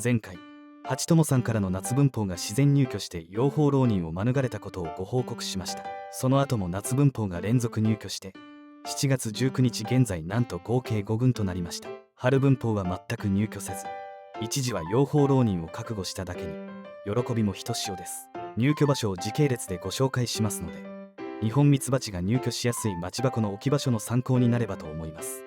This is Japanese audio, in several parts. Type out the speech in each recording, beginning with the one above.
前回、八友さんからの夏文法が自然入居して養蜂浪人を免れたことをご報告しました。その後も夏文法が連続入居して7月19日現在なんと合計5群となりました。春文法は全く入居せず、一時は養蜂浪人を覚悟しただけに喜びもひとしおです。入居場所を時系列でご紹介しますので、ニホンミツバチが入居しやすい町箱の置き場所の参考になればと思います。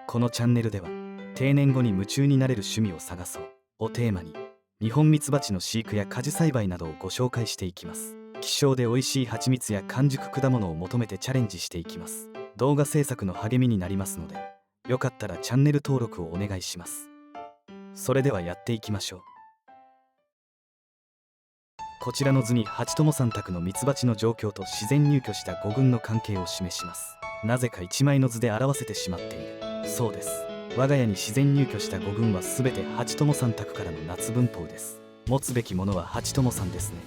このチャンネルでは定年後に夢中になれる趣味を探そうをテーマに、ニホンミツバチの飼育や果樹栽培などをご紹介していきます。希少で美味しい蜂蜜や完熟果物を求めてチャレンジしていきます。動画制作の励みになりますので、よかったらチャンネル登録をお願いします。それではやっていきましょう。こちらの図に八友さん宅のミツバチの状況と自然入居した5群の関係を示します。なぜか1枚の図で表せてしまっている。そうです、我が家に自然入居した5群は全て八友さん宅からの夏文法です。持つべきものは八友さんですね。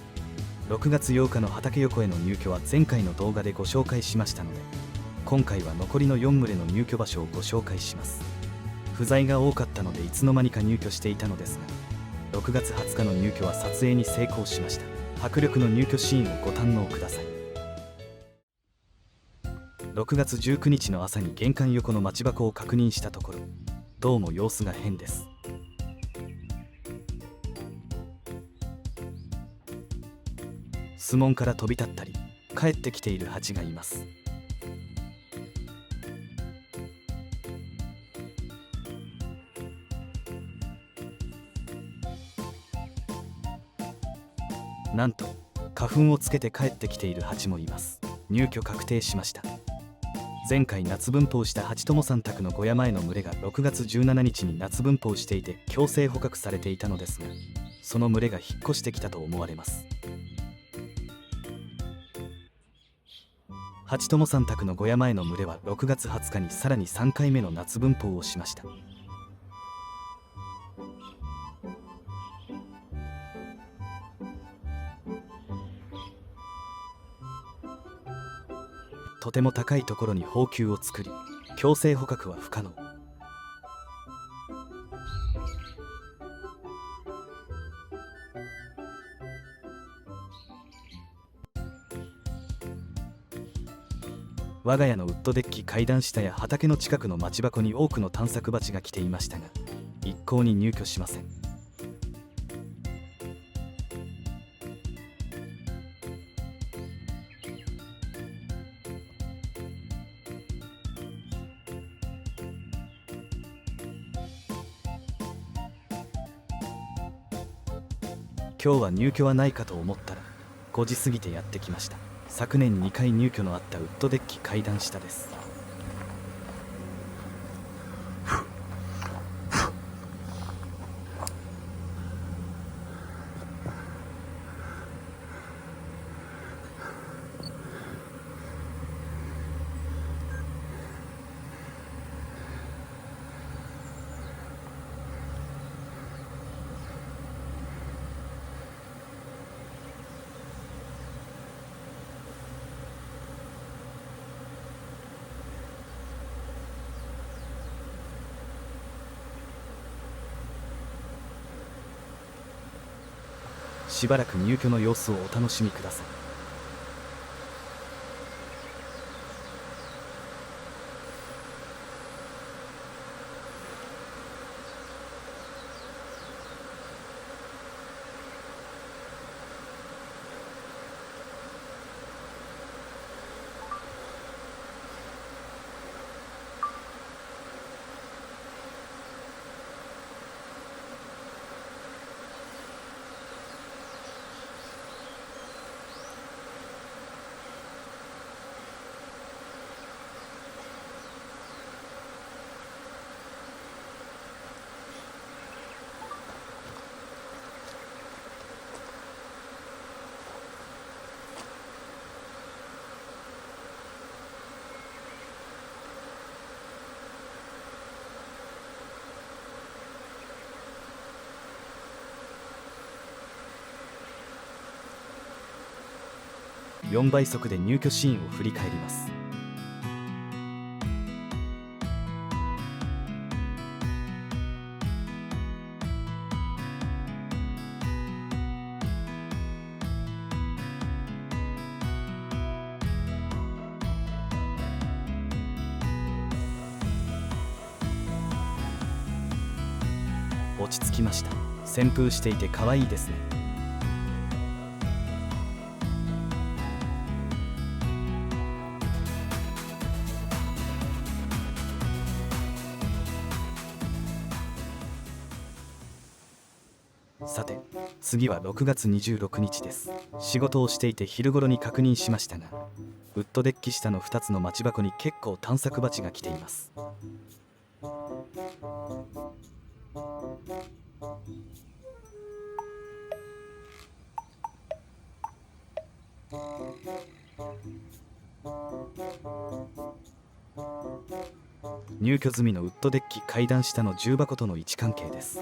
6月8日の畑横への入居は前回の動画でご紹介しましたので、今回は残りの4群れの入居場所をご紹介します。不在が多かったのでいつの間にか入居していたのですが、6月20日の入居は撮影に成功しました。迫力の入居シーンをご堪能ください。6月19日の朝に玄関横の待ち箱を確認したところ、どうも様子が変です。巣門から飛び立ったり帰ってきている蜂がいます。なんと花粉をつけて帰ってきている蜂もいます。入居確定しました。前回夏分蜂した八友さん宅の小屋前の群れが6月17日に夏分蜂していて強制捕獲されていたのですが、その群れが引っ越してきたと思われます。八友さん宅の小屋前の群れは6月20日にさらに3回目の夏分蜂をしました。とても高いところに蜂球を作り、強制捕獲は不可能。我が家のウッドデッキ階段下や畑の近くの町箱に多くの探索蜂が来ていましたが、一向に入居しません。今日は入居はないかと思ったら5時過ぎてやってきました。昨年2回入居のあったウッドデッキ階段下です。しばらく入居の様子をお楽しみください。4倍速で入居シーンを振り返ります。落ち着きました。旋風していて可愛いですね。さて次は6月26日です。仕事をしていて昼頃に確認しましたが、ウッドデッキ下の2つの待ち箱に結構探索蜂が来ています。入居済みのウッドデッキ階段下の重箱との位置関係です。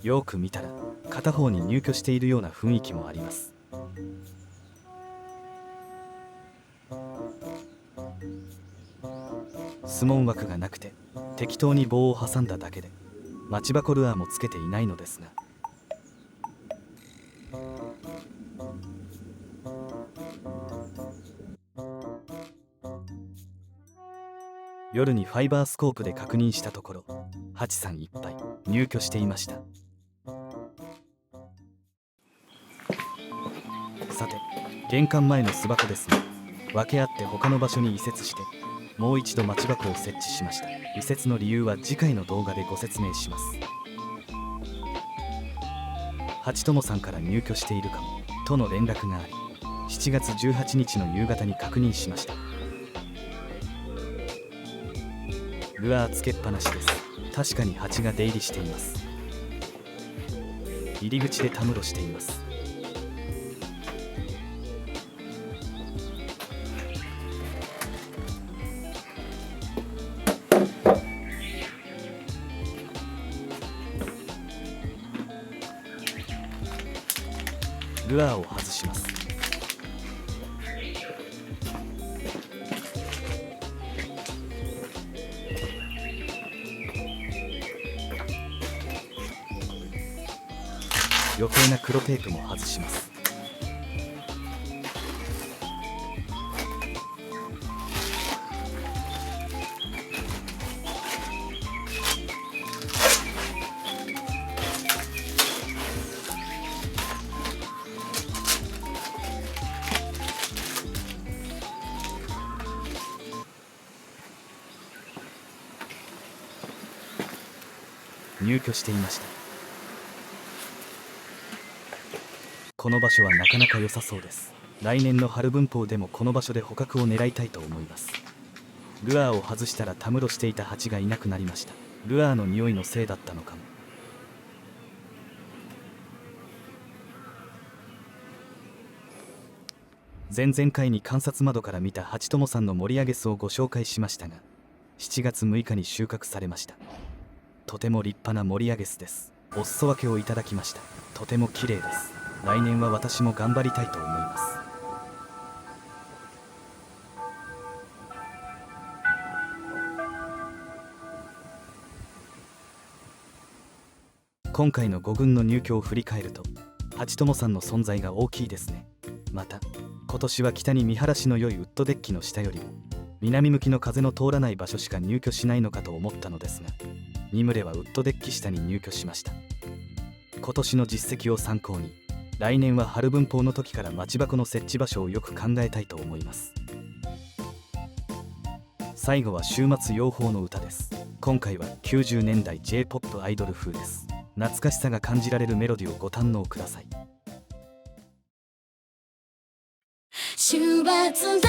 よく見たら片方に入居しているような雰囲気もあります。スモン枠がなくて適当に棒を挟んだだけで待ち箱ルアーもつけていないのですが、夜にファイバースコープで確認したところ、ハチさんいっぱい入居していました。さて玄関前の巣箱ですが、分け合って他の場所に移設してもう一度待ち箱を設置しました。移設の理由は次回の動画でご説明します。ハチ友さんから入居しているかもとの連絡があり、7月18日の夕方に確認しました。ルアーつけっぱなしです。確かにハチが出入りしています。入り口でたむろしています。ルアーを外します。余計な黒テープも外します。入居していました。この場所はなかなか良さそうです。来年の春分蜂でもこの場所で捕獲を狙いたいと思います。ルアーを外したらたむろしていたハチがいなくなりました。ルアーの匂いのせいだったのかも。前々回に観察窓から見たハチ友さんの盛り上げ巣をご紹介しましたが、7月6日に収穫されました。とても立派な盛り上げ巣です。お裾分けをいただきました。とても綺麗です。来年は私も頑張りたいと思います。今回の5軍の入居を振り返ると、ハチ友さんの存在が大きいですね。また今年は北に見晴らしの良いウッドデッキの下よりも南向きの風の通らない場所しか入居しないのかと思ったのですが、2群れはウッドデッキ下に入居しました。今年の実績を参考に来年は春分蜂の時から待ち箱の設置場所をよく考えたいと思います。最後は週末養蜂の歌です。今回は90年代 J-POP アイドル風です。懐かしさが感じられるメロディをご堪能ください。週末だ